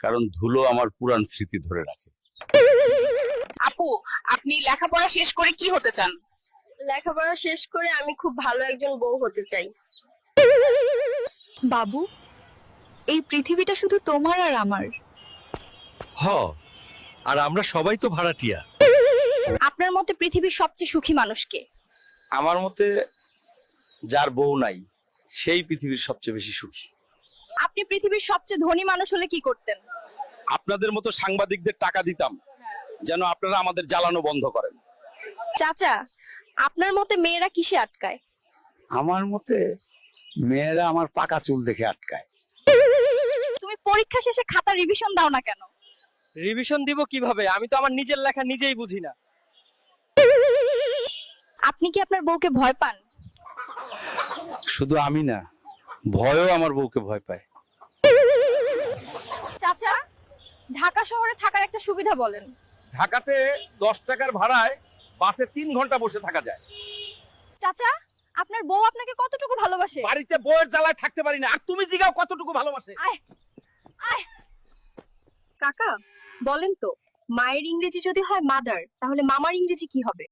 কারণ ধুলো আমার পুরান স্মৃতি ধরে রাখে। আপু, আপনি লেখাপড়া শেষ করে কি হতে চান? লেখাপড়া শেষ করে আমি খুব ভালো একজন বউ হতে চাই। বাবু, এই পৃথিবীটা শুধু তোমার আর আমার। হ, আর আমরা সবাই তো ভাড়াটিয়া। আপনার মতে পৃথিবীর সবচেয়ে সুখী মানুষকে? আমার মতে যার বউ নাই সেই পৃথিবীর সবচেয়ে বেশি সুখী। আপনি পৃথিবীর সবচেয়ে ধনী মানুষ হলে কি করতেন? আপনাদের মতো সাংবাদিকদের টাকা দিতাম যেন আপনারা আমাদের জ্বালানো বন্ধ করেন। চাচা, আপনার মতে মেয়েরা কিসে আটকায়? আমার মতে মেয়েরা আমার পাকা চুল দেখে আটকায়। তুমি পরীক্ষা শেষে খাতা রিভিশন দাও না কেন? রিভিশন দিব কিভাবে? আমি তো আমার নিজের লেখা নিজেই বুঝি না। আপনি কি আপনার বউকে ভয় পান? শুধু আমি না, ভয়ও আমার বউকে ভয় পায়। চাচা, ঢাকা শহরে থাকার একটা সুবিধা বলেন। ঢাকাতে 10 টাকার ভাড়ায় বাসে 3 ঘন্টা বসে থাকা যায়। চাচা, আপনার বউ আপনাকে কতটুকু ভালোবাসে? বাড়িতে বউয়ের জ্বালায় থাকতে পারি না, আর তুমি জিগাও কতটুকু ভালোবাসে। কাকা, বলেন তো, মায়ের ইংরেজি যদি হয় মাদার, তাহলে মামার ইংরেজি কি হবে?